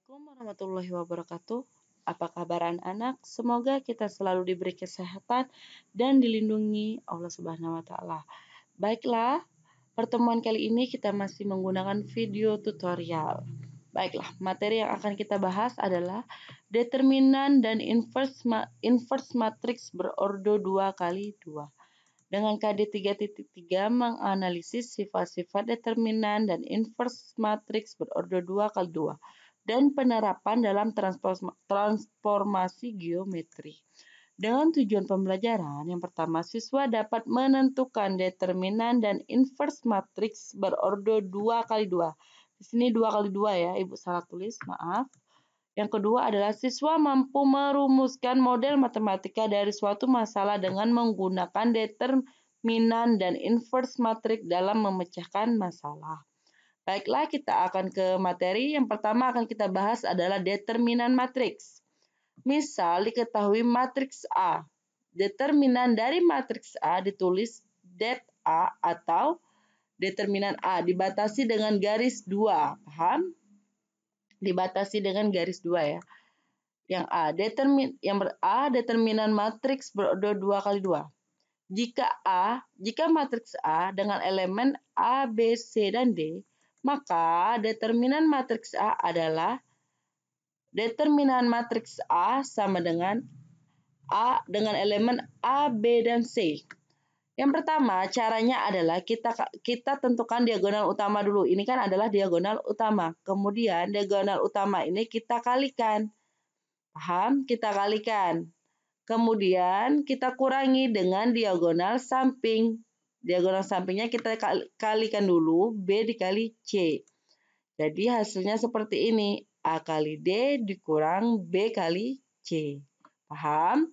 Assalamualaikum warahmatullahi wabarakatuh. Apa kabar anak-anak? Semoga kita selalu diberi kesehatan dan dilindungi Allah Subhanahu wa Ta'ala. Baiklah, pertemuan kali ini kita masih menggunakan video tutorial. Baiklah, materi yang akan kita bahas adalah determinan dan inverse matrix berordo 2x2. Dengan KD 3.3 menganalisis sifat-sifat determinan dan inverse matriks berordo 2x2 dan penerapan dalam transformasi geometri. Dengan tujuan pembelajaran, yang pertama, siswa dapat menentukan determinan dan inverse matriks berordo 2x2. Di sini 2x2 ya, Ibu salah tulis, maaf. Yang kedua adalah siswa mampu merumuskan model matematika dari suatu masalah dengan menggunakan determinan dan inverse matriks dalam memecahkan masalah. Baiklah, kita akan ke materi. Yang pertama akan kita bahas adalah determinan matriks. Misal diketahui matriks A. Determinan dari matriks A ditulis det A atau determinan A dibatasi dengan garis 2. Paham? Dibatasi dengan garis 2 ya. Yang A, determinan matriks berordo 2x2. Jika matriks A dengan elemen A, B, C, dan D, maka determinan matriks A adalah determinan matriks A sama dengan A dengan elemen A, B, dan C. Yang pertama, caranya adalah kita tentukan diagonal utama dulu. Ini kan adalah diagonal utama. Kemudian diagonal utama ini kita kalikan. Paham? Kita kalikan. Kemudian kita kurangi dengan diagonal samping. Diagonal sampingnya kita kalikan dulu, B dikali C. Jadi hasilnya seperti ini. A kali D dikurang B kali C. Paham?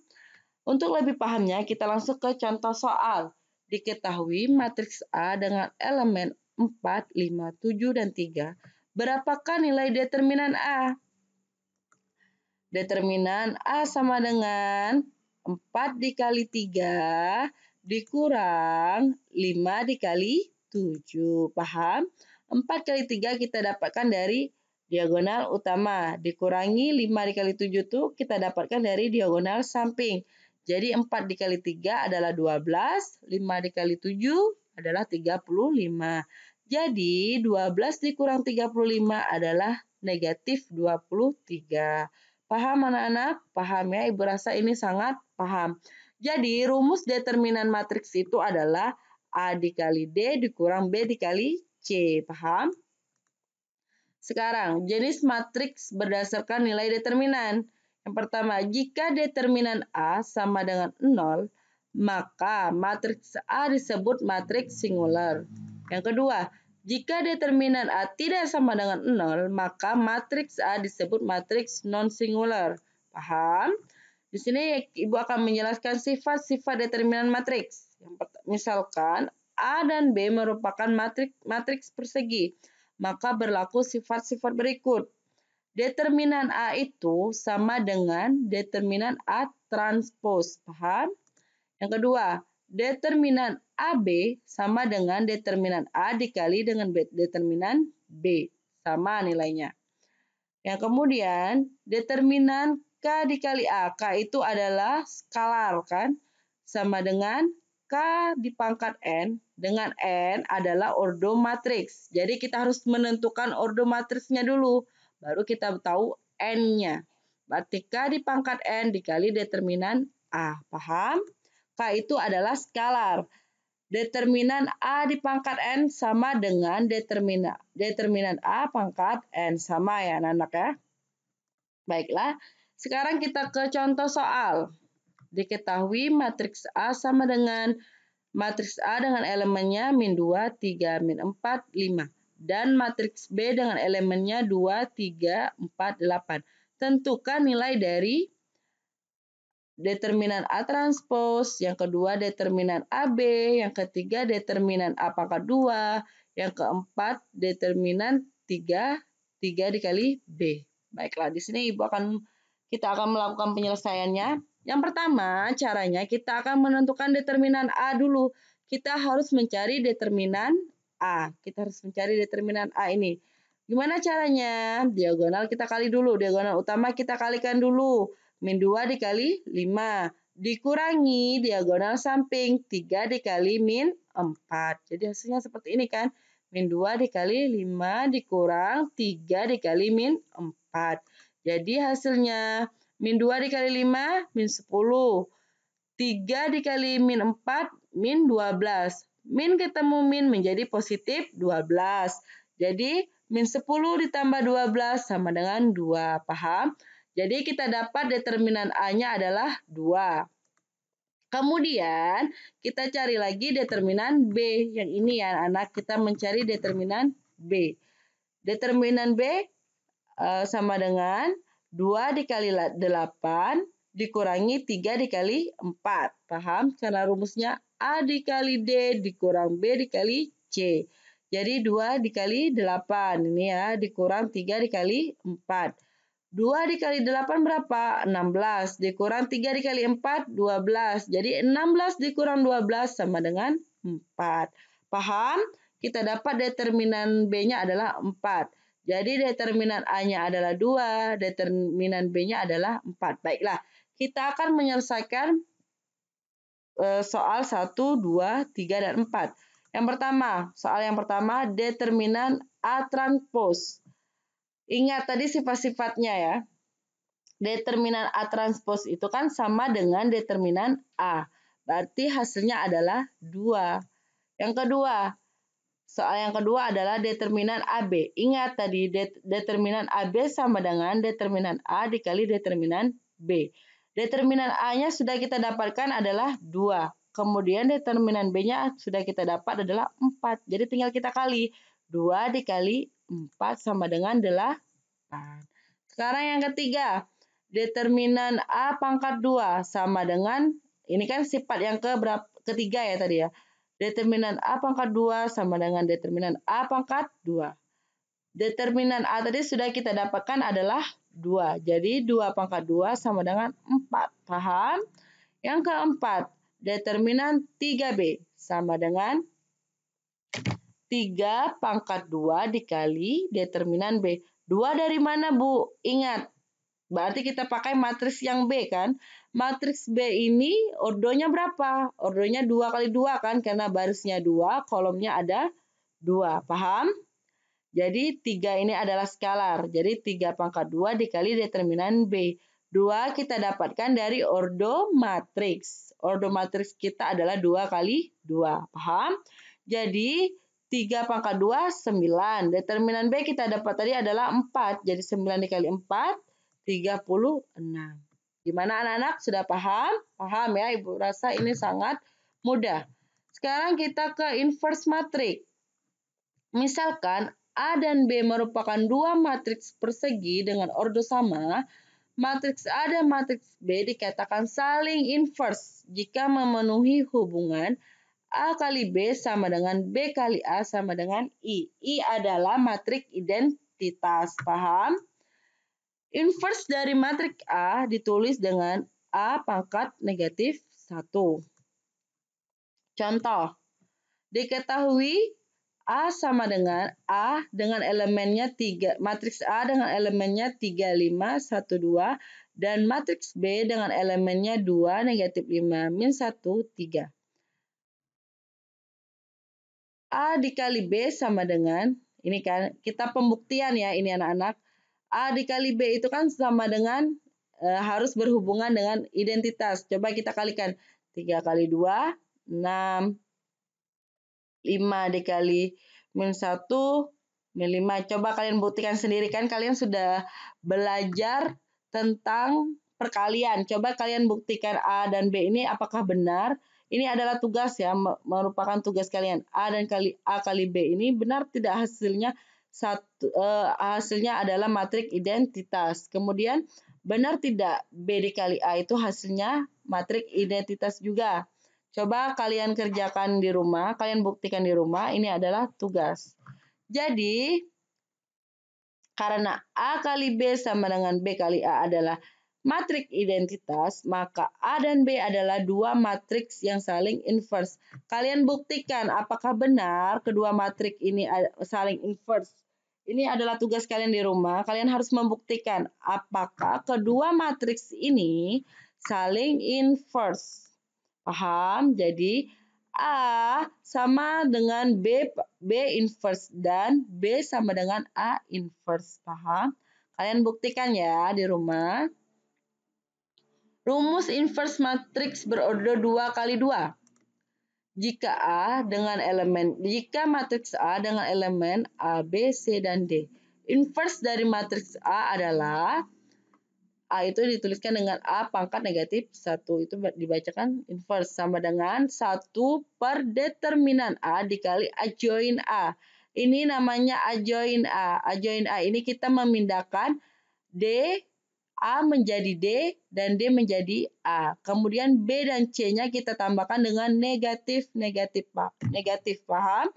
Untuk lebih pahamnya, kita langsung ke contoh soal. Diketahui matriks A dengan elemen 4, 5, 7, dan 3. Berapakah nilai determinan A? Determinan A sama dengan 4 dikali 3 dikurang 5 dikali 7. Paham? 4 kali 3 kita dapatkan dari diagonal utama. Dikurangi 5 dikali 7 itu kita dapatkan dari diagonal samping. Jadi 4 dikali 3 adalah 12. 5 dikali 7 adalah 35. Jadi 12 dikurang 35 adalah negatif 23. Paham anak-anak? Paham ya? Ibu rasa ini sangat paham. Jadi rumus determinan matriks itu adalah A dikali D dikurang B dikali C. Paham? Sekarang, jenis matriks berdasarkan nilai determinan. Yang pertama, jika determinan A sama dengan 0, maka matriks A disebut matriks singular. Yang kedua, jika determinan A tidak sama dengan 0, maka matriks A disebut matriks non-singular. Paham? Di sini Ibu akan menjelaskan sifat-sifat determinan matriks. Misalkan A dan B merupakan matriks persegi, maka berlaku sifat-sifat berikut. Determinan A itu sama dengan determinan A transpose. Paham? Yang kedua, determinan AB sama dengan determinan A dikali dengan determinan B. Sama nilainya. Yang kemudian, determinan K dikali A. K itu adalah skalar kan? Sama dengan K dipangkat N dengan N adalah ordo matriks. Jadi kita harus menentukan ordo matriksnya dulu. Baru kita tahu N-nya. Berarti K dipangkat N dikali determinan A. Paham? K itu adalah skalar. Determinan A dipangkat N sama dengan determinan A pangkat N. Sama ya anak-anak ya. Baiklah, sekarang kita ke contoh soal. Diketahui matriks A sama dengan matriks A dengan elemennya min 2, 3, min 4, 5. Dan matriks B dengan elemennya 2, 3, 4, 8. Tentukan nilai dari determinan A transpose, yang kedua determinan AB, yang ketiga determinan A pangkat 2, yang keempat determinan 3 dikali B. Baiklah, di sini kita akan melakukan penyelesaiannya. Yang pertama, caranya kita akan menentukan determinan A dulu. Kita harus mencari determinan A. Kita harus mencari determinan A ini. Gimana caranya? Diagonal kita kali dulu. Diagonal utama kita kalikan dulu. Min 2 dikali 5. Dikurangi diagonal samping. 3 dikali min 4. Jadi hasilnya seperti ini kan. Min 2 dikali 5 dikurang 3 dikali min 4. Jadi hasilnya min 2 dikali 5 min 10. 3 dikali min 4 min 12. Min ketemu min menjadi positif 12. Jadi min 10 ditambah 12 sama dengan 2. Paham? Jadi kita dapat determinan A-nya adalah 2. Kemudian kita cari lagi determinan B. Yang ini ya anak, kita mencari determinan B. Determinan B sama dengan 2 dikali 8 dikurangi 3 dikali 4. Paham? Karena rumusnya A dikali D dikurang B dikali C. Jadi 2 dikali 8. Ini ya, dikurang 3 dikali 4. 2 dikali 8 berapa? 16. Dikurang 3 dikali 4, 12. Jadi 16 dikurang 12 sama dengan 4. Paham? Kita dapat determinan B-nya adalah 4. Jadi determinan A-nya adalah 2, determinan B-nya adalah 4. Baiklah, kita akan menyelesaikan soal 1, 2, 3, dan 4. Soal yang pertama, determinan A transpose. Ingat tadi sifat-sifatnya ya. Determinan A transpose itu kan sama dengan determinan A. Berarti hasilnya adalah 2. Soal yang kedua adalah determinan AB. Ingat tadi determinan AB sama dengan determinan A dikali determinan B. Determinan A-nya sudah kita dapatkan adalah 2. Kemudian determinan B-nya sudah kita dapat adalah 4. Jadi tinggal kita kali. 2 dikali 4 sama dengan 8. Sekarang yang ketiga, determinan A pangkat 2 sama dengan, ini kan sifat yang ketiga ya tadi ya. Determinan A pangkat 2 sama dengan determinan A pangkat 2. Determinan A tadi sudah kita dapatkan adalah 2. Jadi 2 pangkat 2 sama dengan 4. Paham? Yang keempat, determinan 3B sama dengan 3 pangkat 2 dikali determinan B. 2 dari mana, Bu? Ingat, berarti kita pakai matriks yang B kan. Matriks B ini ordonya berapa? Ordonya 2 kali 2 kan, karena barisnya 2, kolomnya ada 2. Paham? Jadi 3 ini adalah skalar. Jadi 3 pangkat 2 dikali determinan B. 2 kita dapatkan dari ordo matriks. Ordo matriks kita adalah 2 kali 2. Paham? Jadi 3 pangkat 2, 9. Determinan B kita dapat tadi adalah 4. Jadi 9 dikali 4, 36. Gimana anak-anak? Sudah paham? Paham ya, Ibu rasa ini sangat mudah. Sekarang kita ke inverse matrix. Misalkan A dan B merupakan dua matriks persegi dengan ordo sama, matriks A dan matriks B dikatakan saling inverse jika memenuhi hubungan A kali B sama dengan B kali A sama dengan I. I adalah matriks identitas. Paham? Inverse dari matriks A ditulis dengan A pangkat negatif 1. Contoh, diketahui A sama dengan A dengan elemennya 3, matriks A dengan elemennya 3, 5, 1, 2, dan matriks B dengan elemennya 2, negatif 5, min 1, 3. A dikali B sama dengan, ini kan kita pembuktian ya ini anak-anak. A dikali B itu kan sama dengan harus berhubungan dengan identitas. Coba kita kalikan. 3 kali 2, 6. 5 dikali min 1, min 5. Coba kalian buktikan sendiri kan kalian sudah belajar tentang perkalian. Coba kalian buktikan A dan B ini apakah benar. Ini adalah tugas ya, merupakan tugas kalian. A kali B ini benar tidak hasilnya hasilnya adalah matriks identitas. Kemudian benar tidak B dikali A itu hasilnya matriks identitas juga. Coba kalian kerjakan di rumah, kalian buktikan di rumah, ini adalah tugas. Jadi, karena A kali B sama dengan B kali A adalah matriks identitas, maka A dan B adalah dua matriks yang saling inverse. Kalian buktikan apakah benar kedua matriks ini saling inverse. Ini adalah tugas kalian di rumah. Kalian harus membuktikan apakah kedua matriks ini saling inverse. Paham? Jadi A sama dengan B inverse dan B sama dengan A inverse. Paham? Kalian buktikan ya di rumah. Rumus inverse matriks berorder 2 kali 2. Jika matriks A dengan elemen A, B, C, dan D. Inverse dari matriks A adalah A itu dituliskan dengan A pangkat negatif 1. Itu dibacakan inverse sama dengan 1 per determinan A dikali adjoin A. Ini namanya adjoin A. Adjoin A ini kita memindahkan D, A menjadi D, dan D menjadi A. Kemudian B dan C-nya kita tambahkan dengan negatif, paham?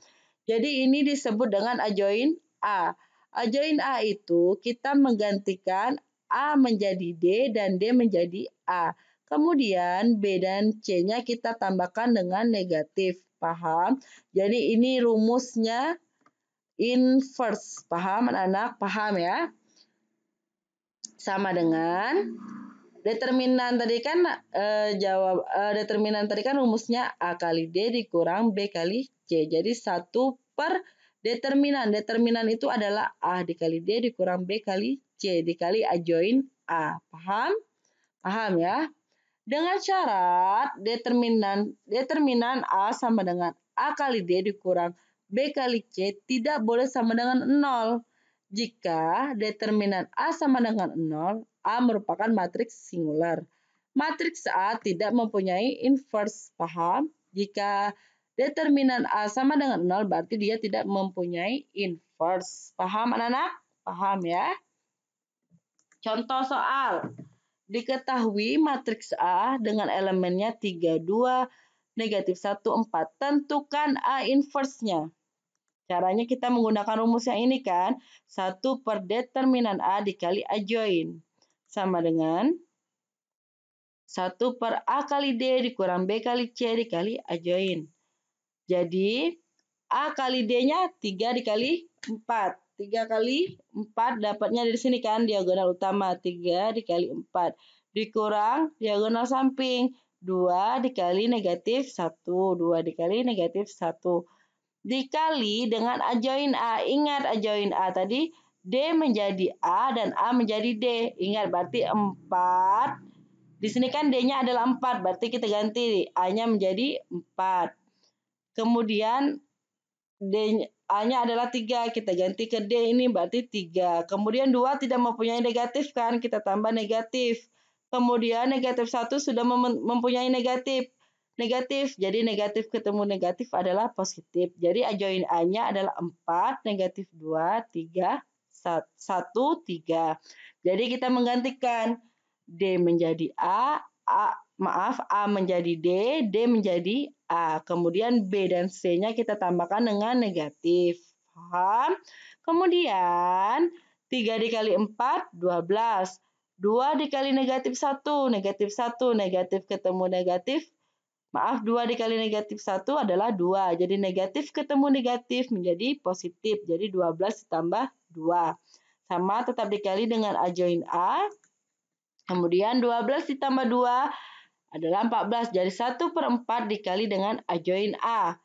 Jadi ini disebut dengan adjoin A. Adjoin A itu kita menggantikan A menjadi D dan D menjadi A. Kemudian B dan C-nya kita tambahkan dengan negatif, paham? Jadi ini rumusnya inverse, paham anak-anak? Paham ya? Sama dengan determinan tadi kan determinan tadi kan rumusnya A kali D dikurang B kali C. Jadi 1 per determinan. Determinan itu adalah A dikali D dikurang B kali C dikali adjoin A. Paham? Paham ya? Dengan syarat determinan A sama dengan A kali D dikurang B kali C tidak boleh sama dengan 0. Jika determinan A sama dengan 0, A merupakan matriks singular. Matriks A tidak mempunyai inverse, paham? Jika determinan A sama dengan 0, berarti dia tidak mempunyai inverse. Paham anak-anak? Paham ya? Contoh soal. Diketahui matriks A dengan elemennya 3, 2, negatif 1, 4. Tentukan A inverse-nya. Caranya kita menggunakan rumus yang ini kan. 1 per determinan A dikali adjoin. Sama dengan 1 per A kali D dikurang B kali C dikali adjoin. Jadi A kali D-nya 3 dikali 4. 3 kali 4 dapatnya dari sini kan. Diagonal utama 3 dikali 4. Dikurang diagonal samping. 2 dikali negatif 1. 2 dikali negatif 1. Dikali dengan adjoin A. Ingat adjoin A tadi D menjadi A dan A menjadi D. Ingat berarti 4. Di sini kan D-nya adalah 4. Berarti kita ganti A-nya menjadi 4. Kemudian A-nya adalah 3. Kita ganti ke D ini berarti 3. Kemudian 2 tidak mempunyai negatif kan. Kita tambah negatif. Kemudian negatif 1 sudah mempunyai negatif. Jadi negatif ketemu negatif adalah positif. Jadi adjoin A-nya adalah 4, negatif 2, 3, 1, 3. Jadi kita menggantikan D menjadi A menjadi D, D menjadi A. Kemudian B dan C-nya kita tambahkan dengan negatif. Paham? Kemudian 3 dikali 4, 12. 2 dikali negatif 1, negatif 1, negatif ketemu negatif. 2 dikali negatif 1 adalah 2. Jadi negatif ketemu negatif menjadi positif. Jadi 12 ditambah 2. Sama tetap dikali dengan adjoin A. Kemudian 12 ditambah 2 adalah 14. Jadi 1 per 4 dikali dengan adjoin A.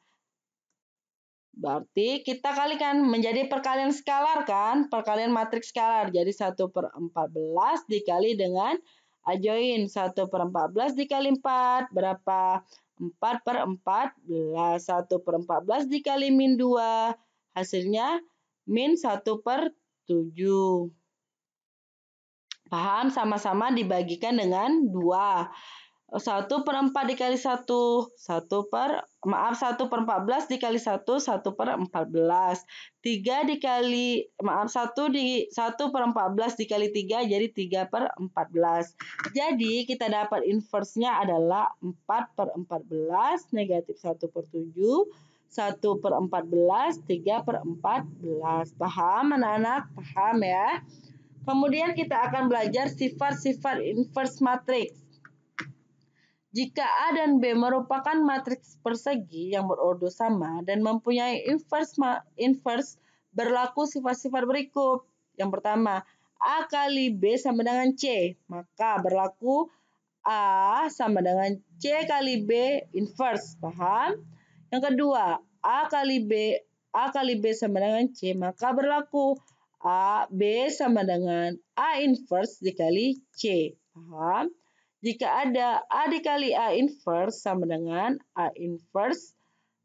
Berarti kita kalikan menjadi perkalian skalar kan. Perkalian matriks skalar. Jadi 1 per 14 dikali dengan adjoin 1 per 14 dikali 4. Berapa? 4 per 14. 1 per 14 dikali min 2. Hasilnya min 1 per 7. Paham? Sama-sama dibagikan dengan 2. 1 per 4 dikali 1. 1 per 14 dikali 1. 1 per 14. 3 dikali, 1 per 14 dikali 3 jadi 3 per 14. Jadi kita dapat inverse-nya adalah 4 per 14 negatif 1 per 7. 1 per 14, 3 per 14. Paham anak-anak? Paham ya? Kemudian kita akan belajar sifat-sifat inverse matriks. Jika A dan B merupakan matriks persegi yang berordo sama dan mempunyai inverse, berlaku sifat-sifat berikut. Yang pertama, A kali B sama dengan C. Maka berlaku A sama dengan C kali B inverse. Paham? Yang kedua, A kali B sama dengan C. Maka berlaku B sama dengan A inverse dikali C. Paham? Jika ada A dikali A inverse sama dengan A inverse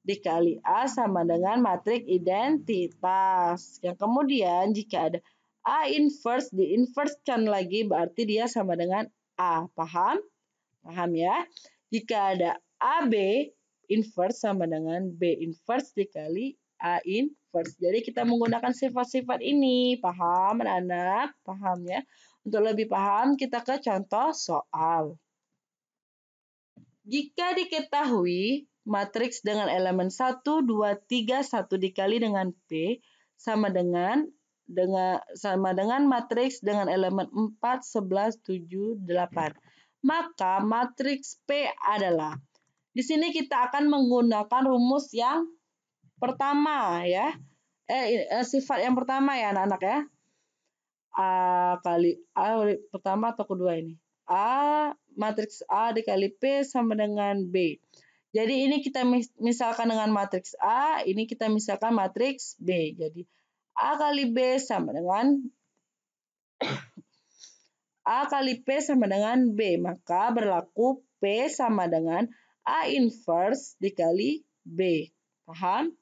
dikali A sama dengan matriks identitas. Yang kemudian jika ada A inverse diinversekan lagi berarti dia sama dengan A. Paham? Paham ya? Jika ada AB inverse sama dengan B inverse dikali A inverse. Jadi kita menggunakan sifat-sifat ini. Paham anak-anak? Paham ya? Untuk lebih paham kita ke contoh soal. Jika diketahui matriks dengan elemen 1, 2, 3, 1 dikali dengan P sama dengan matriks dengan elemen 4, 11, 7, 8. Maka matriks P adalah, di sini kita akan menggunakan rumus yang pertama ya. Sifat yang pertama ya anak-anak ya. A kali A pertama atau kedua ini? Matriks A dikali P sama dengan B. Jadi ini kita misalkan dengan matriks A, ini kita misalkan matriks B. Jadi A kali B sama dengan A kali P sama dengan B. Maka berlaku P sama dengan A inverse dikali B. Paham?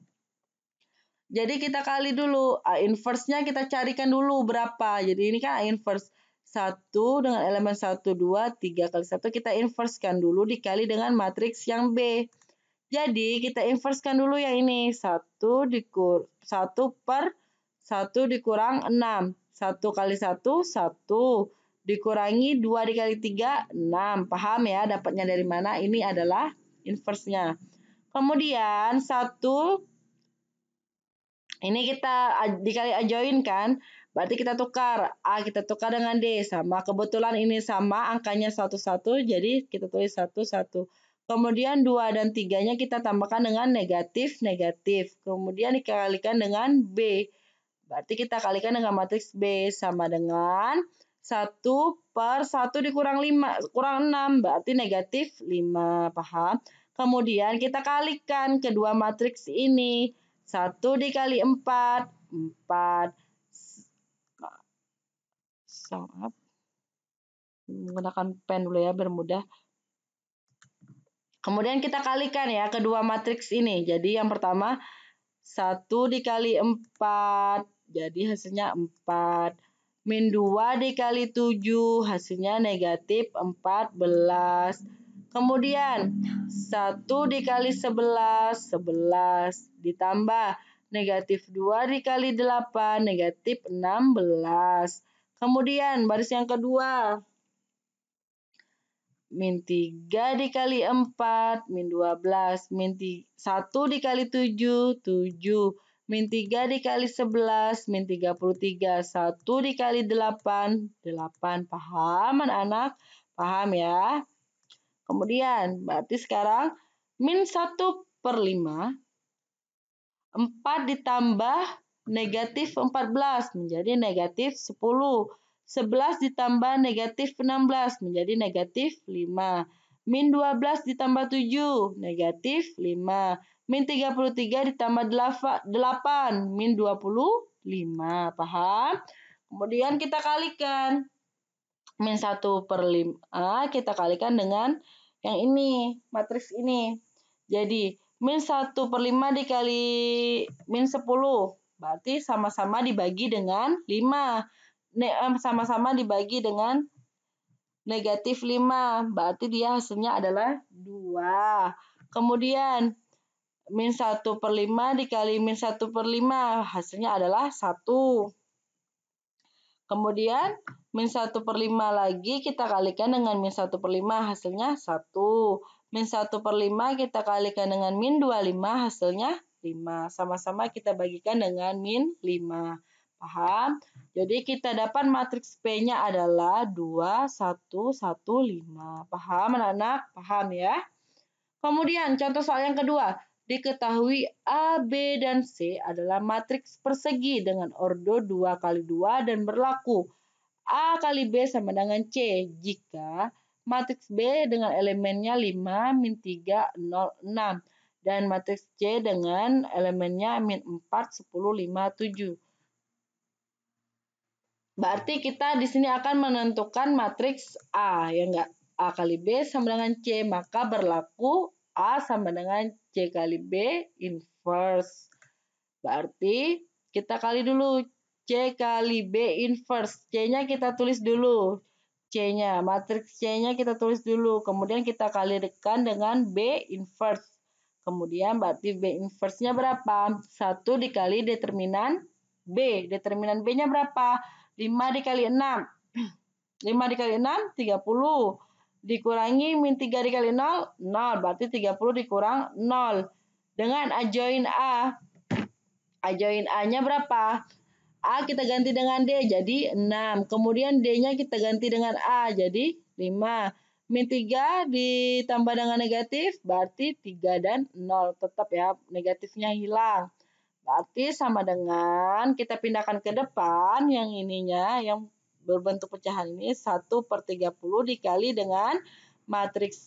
Jadi kita kali dulu. A inverse-nya kita carikan dulu berapa. Jadi ini kan A inverse 1 dengan elemen 1, 2, 3 kali 1. Kita inversekan dulu dikali dengan matriks yang B. Jadi kita inversekan dulu yang ini. 1 per 1 dikurang 6. 1 kali 1, 1. Dikurangi 2 dikali 3, 6. Paham ya dapatnya dari mana? Ini adalah inverse-nya. Kemudian 1 ini kita dikali A join kan, berarti kita tukar. A kita tukar dengan D, sama. Kebetulan ini sama, angkanya 1, 1, jadi kita tulis 1, 1. Kemudian 2 dan 3-nya kita tambahkan dengan negatif, negatif. Kemudian dikalikan dengan B. Berarti kita kalikan dengan matriks B sama dengan 1 per 1 dikurang 5, kurang 6, berarti negatif 5. Paham? Kemudian kita kalikan kedua matriks ini. 1 dikali 4, 4. Menggunakan pen dulu ya, biar mudah. Kemudian kita kalikan ya kedua matriks ini. Jadi yang pertama 1 dikali 4, jadi hasilnya 4. Min 2 dikali 7, hasilnya negatif 14. Kemudian 1 dikali 11, 11. Ditambah negatif 2 dikali 8, negatif 16. Kemudian baris yang kedua. Min 3 dikali 4, min 12. 1 dikali 7, 7. Min 3 dikali 11, min 33. 1 dikali 8, 8. Paham anak-anak? Paham ya? Kemudian, berarti sekarang min 1 per 5, 4 ditambah negatif 14 menjadi negatif 10. 11 ditambah negatif 16 menjadi negatif 5. Min 12 ditambah 7, negatif 5. Min 33 ditambah 8, min 25. Paham? Kemudian kita kalikan. Min 1 per 5 kita kalikan dengan yang ini, matriks ini. Jadi min 1 per 5 dikali min 10. Berarti sama-sama dibagi dengan 5. Sama-sama dibagi dengan negatif 5. Berarti dia hasilnya adalah 2. Kemudian min 1 per 5 dikali min 1 per 5. Hasilnya adalah 1. Kemudian min 1 per 5 lagi kita kalikan dengan min 1 per 5 hasilnya 1. Min 1 per 5 kita kalikan dengan min 25 hasilnya 5. Sama-sama kita bagikan dengan min 5. Paham? Jadi kita dapat matriks P-nya adalah 2, 1, 1, 5. Paham anak-anak? Paham ya? Kemudian contoh soal yang kedua. Diketahui A, B, dan C adalah matriks persegi dengan ordo 2 kali 2 dan berlaku A kali B sama dengan C jika matriks B dengan elemennya 5, min 3, 0, 6 dan matriks C dengan elemennya min 4, 10, 5, 7. Berarti kita di sini akan menentukan matriks A, ya enggak? A kali B sama dengan C, maka berlaku A sama dengan C kali B inverse. Berarti kita kali dulu C kali B inverse. C-nya kita tulis dulu. C-nya, matriks C-nya kita tulis dulu. Kemudian kita kalikan dengan B inverse. Kemudian berarti B inverse-nya berapa? 1 dikali determinan B. Determinan B-nya berapa? 5 dikali 6. 5 dikali 6, 30. Dikurangi min 3 dikali 0, 0. Berarti 30 dikurang 0. Dengan adjoin A. Adjoin A-nya berapa? A kita ganti dengan D, jadi 6. Kemudian D-nya kita ganti dengan A, jadi 5. Min 3 ditambah dengan negatif, berarti 3 dan 0. Tetap ya, negatifnya hilang. Berarti sama dengan kita pindahkan ke depan yang ininya, yang berbentuk pecahan ini 1/30 dikali dengan matriks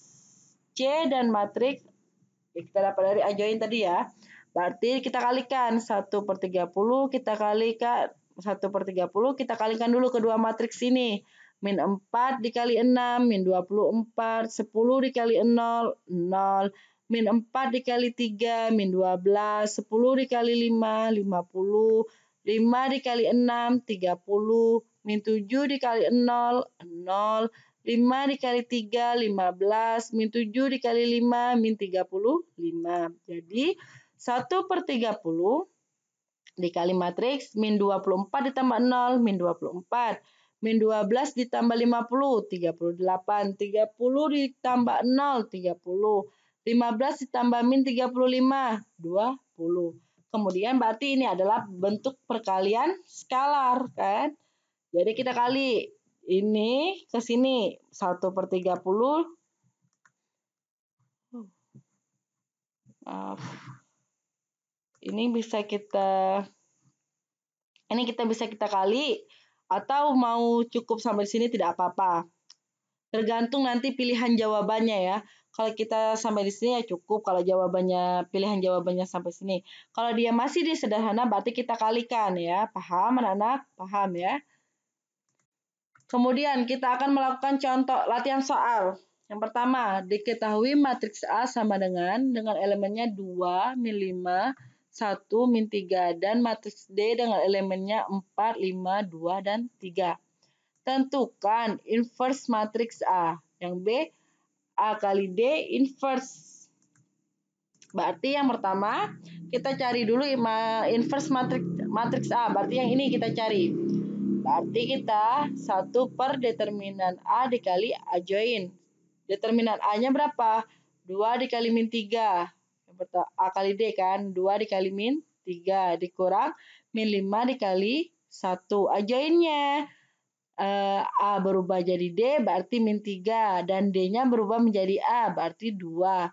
C dan matriks kita dapat dari adjoin tadi ya. Berarti kita kalikan 1/30 kita kalikan 1/30 kita kalikan dulu kedua matriks ini. Min 4 dikali 6, min 24, 10 dikali 0, 0. Min 4 dikali 3, min 12, 10 dikali 5, 50, 5 dikali 6, 30, min 7 dikali 0, 0, 5 dikali 3, 15, min 7 dikali 5, min 35. Jadi 1/30 dikali matriks, min 24 ditambah 0, min 24. Min 12 ditambah 50, 38. 30 ditambah 0, 30. 15 ditambah min 35, 20. Kemudian berarti ini adalah bentuk perkalian skalar, kan? Jadi kita kali ini ke sini 1/30. Maaf. Ini bisa kita kali atau mau cukup sampai sini tidak apa-apa. Tergantung nanti pilihan jawabannya ya. Kalau kita sampai di sini ya cukup, kalau pilihan jawabannya sampai sini. Kalau dia masih di sederhana berarti kita kalikan ya. Paham anak-anak? Paham ya? Kemudian kita akan melakukan contoh latihan soal. Yang pertama, diketahui matriks A sama dengan elemennya 2, min 5, 1, min 3, dan matriks D dengan elemennya 4, 5, 2, dan 3. Tentukan inverse matriks A. Yang B, A kali D inverse. Berarti yang pertama, kita cari dulu inverse matriks A. Berarti yang ini kita cari. Berarti kita 1 per determinan A dikali adjoin. Determinan A-nya berapa? 2 dikali min 3. A kali D kan? 2 dikali min 3 dikurang min 5 dikali 1. Adjoinnya A berubah jadi D berarti min 3. Dan D-nya berubah menjadi A berarti 2.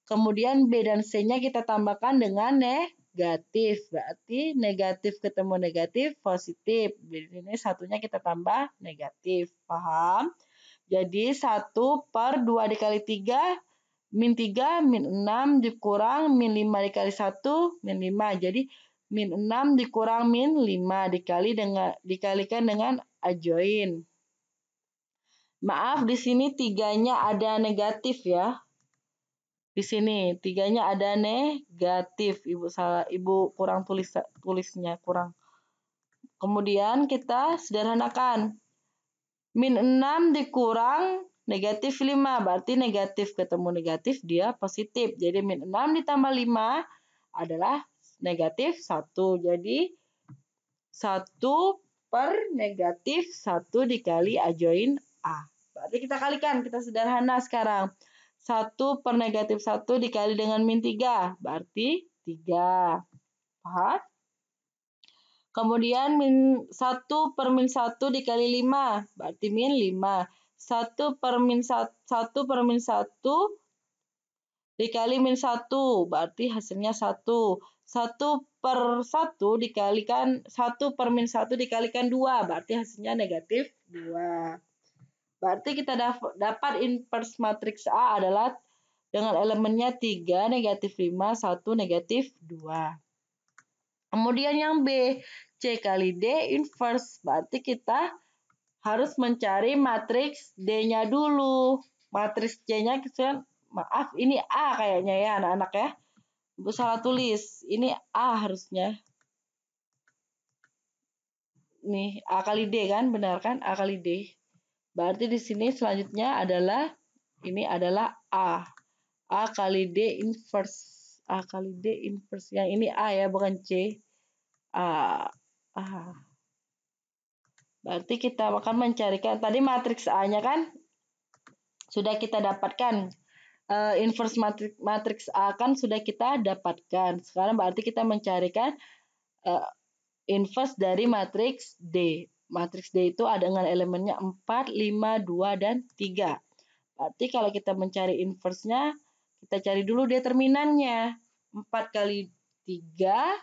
Kemudian B dan C-nya kita tambahkan dengan negatif. Berarti negatif ketemu negatif, positif. Di sini satunya kita tambah negatif. Paham? Jadi 1 per 2 dikali 3, min 3, min 6 dikurang min 5 dikali 1, min 5. Jadi min 6 dikurang min 5 dikalikan dengan adjoin. Maaf, di sini 3-nya ada negatif ya. Di sini 3-nya ada negatif. Ibu kurang tulisnya kurang. Kemudian kita sederhanakan. Min 6 dikurang negatif 5. Berarti negatif ketemu negatif dia positif. Jadi min 6 ditambah 5 adalah negatif 1. Jadi 1 per negatif 1 dikali adjoin A. Berarti kita kalikan. Kita sederhana sekarang. 1 per negatif 1 dikali dengan min 3. Berarti 3. Paham? Kemudian 1 per min 1 dikali 5. Berarti min 5. 1 per min 1 dikali min 1, berarti hasilnya 1. 1/1 dikalikan 1 per min 1 dikalikan 2, berarti hasilnya negatif 2. Berarti kita dapat inverse matriks A adalah dengan elemennya 3, negatif 5, 1, negatif 2. Kemudian yang B, C kali D inverse, berarti kita harus mencari matriks D-nya dulu. Matriks C-nya, maaf, ini A kayaknya ya anak-anak ya. Ibu salah tulis. Ini A harusnya. Nih, A kali D kan? Benar kan? A kali D. Berarti di sini selanjutnya adalah ini adalah A. A kali D inverse. A kali D inverse. Yang ini A ya, bukan C. A. Berarti kita akan mencarikan tadi matriks A-nya kan sudah kita dapatkan. Inverse matriks A kan sudah kita dapatkan. Sekarang berarti kita mencarikan inverse dari matriks D. Matriks D itu ada dengan elemennya 4, 5, 2, dan 3. Berarti kalau kita mencari inverse-nya, kita cari dulu determinannya. 4 kali 3,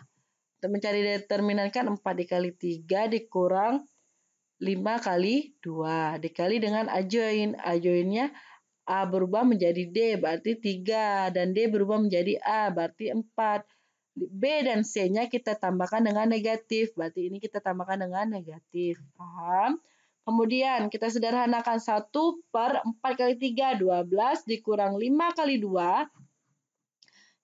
kita mencari determinan kan 4 dikali 3 dikurang 5 kali 2. Dikali dengan adjoin. Adjoinnya A berubah menjadi D, berarti 3. Dan D berubah menjadi A, berarti 4. B dan C-nya kita tambahkan dengan negatif. Berarti ini kita tambahkan dengan negatif. Paham? Kemudian kita sederhanakan 1 per 4 kali 3, 12 dikurang 5 kali 2.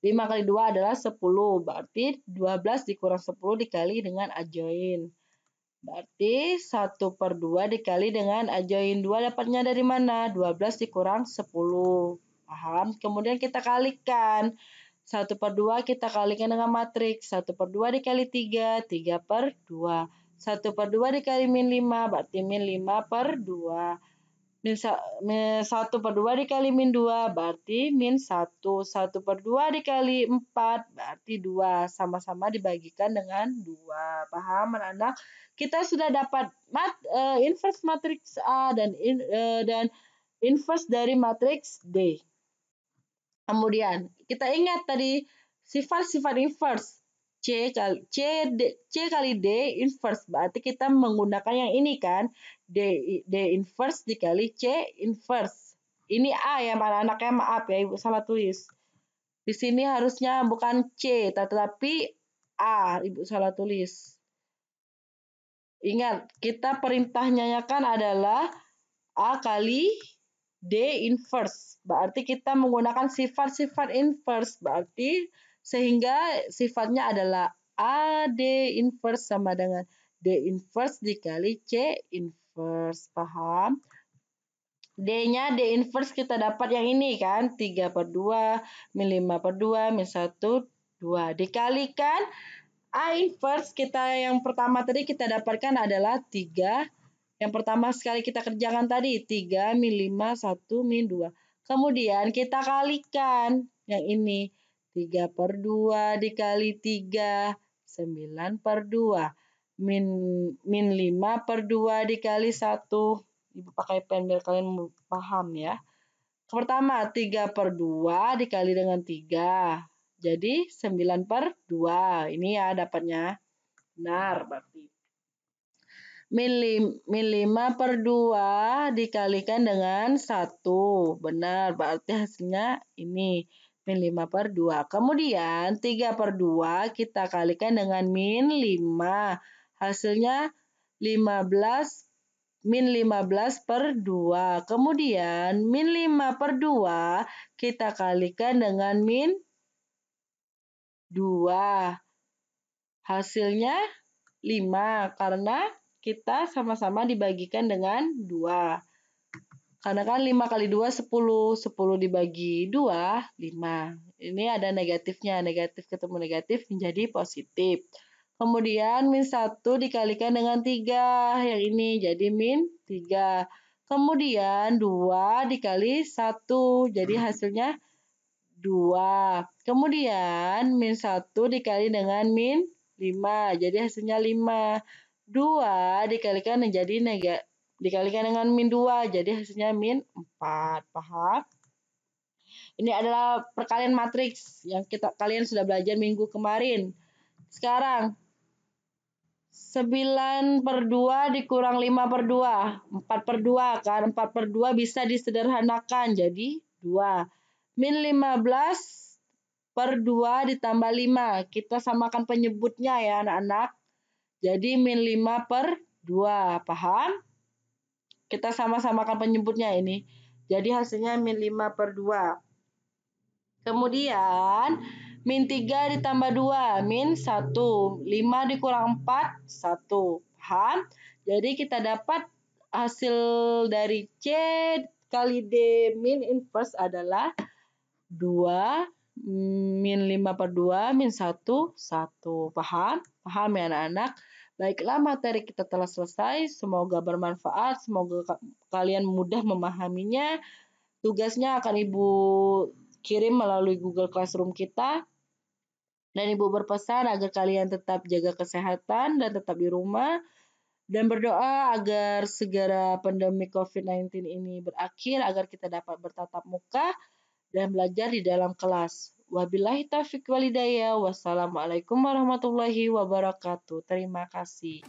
5 kali 2 adalah 10. Berarti 12 dikurang 10 dikali dengan adjoin. Berarti 1 per 2 dikali dengan adjoin 2 dapatnya dari mana? 12 dikurang 10. Paham? Kemudian kita kalikan. 1 per 2 kita kalikan dengan matriks. 1 per 2 dikali 3, 3 per 2. 1 per 2 dikali min 5, berarti min 5 per 2. Min 1 per 2 dikali min 2, berarti min 1. 1 per 2 dikali 4, berarti 2. Sama-sama dibagikan dengan 2. Paham anak-anak? Kita sudah dapat inverse matriks A dan inverse dari matriks D. Kemudian kita ingat tadi sifat-sifat inverse. C kali D inverse, berarti kita menggunakan yang ini kan, D inverse dikali C inverse. Ini A ya anak-anaknya, maaf ya Ibu salah tulis. Di sini harusnya bukan C, tetapi A, Ibu salah tulis. Ingat, kita perintahnya kan adalah A kali D inverse. Berarti kita menggunakan sifat-sifat inverse. Berarti sehingga sifatnya adalah AD inverse sama dengan D inverse dikali C inverse. Paham? D-nya D inverse kita dapat yang ini kan. 3 per 2, min 5 per 2, min 1, 2. Dikalikan A inverse kita yang pertama tadi kita dapatkan adalah 3. Yang pertama sekali kita kerjakan tadi 3 min 5, 1 min 2. Kemudian kita kalikan yang ini 3 per 2 dikali 3, 9 per 2. Min 5 per 2 dikali 1. Ibu pakai pen biar kalian paham ya. Pertama 3 per 2 dikali dengan 3. Jadi 9 per 2. Ini ya dapatnya. Benar berarti. Min 5 per 2 dikalikan dengan 1. Benar, berarti hasilnya ini. Min 5 per 2. Kemudian 3 per 2 kita kalikan dengan min 5. Hasilnya 15, min 15 per 2. Kemudian min 5 per 2 kita kalikan dengan min 2. Hasilnya 5 karena kita sama-sama dibagikan dengan 2. Karena kan 5 kali 2, 10. 10 dibagi 2, 5. Ini ada negatifnya. Negatif ketemu negatif menjadi positif. Kemudian min 1 dikalikan dengan 3. Yang ini jadi min 3. Kemudian 2 dikali 1. Jadi hasilnya 2. Kemudian min 1 dikali dengan min 5. Jadi hasilnya 5. 2 dikalikan dikalikan dengan min 2. Jadi hasilnya min 4. Paham? Ini adalah perkalian matriks yang kalian sudah belajar minggu kemarin. Sekarang 9/2 dikurang 5/2. 4/2 kan. 4/2 bisa disederhanakan jadi 2. Min 15/2 ditambah 5. Kita samakan penyebutnya ya anak-anak. Jadi min 5/2. Paham? Kita sama-samakan penyebutnya ini. Jadi hasilnya min 5/2. Kemudian min 3 ditambah 2, min 1. 5 dikurang 4, 1. Paham? Jadi kita dapat hasil dari C kali D min inverse adalah 2 min 5/2 min 1, 1. Paham? Paham ya anak-anak? Baiklah, materi kita telah selesai. Semoga bermanfaat. Semoga kalian mudah memahaminya. Tugasnya akan Ibu kirim melalui Google Classroom kita. Dan Ibu berpesan agar kalian tetap jaga kesehatan dan tetap di rumah. Dan berdoa agar segera pandemi COVID-19 ini berakhir, agar kita dapat bertatap muka dan belajar di dalam kelas. Wabillahi taufiq walhidayah. Wassalamualaikum warahmatullahi wabarakatuh. Terima kasih.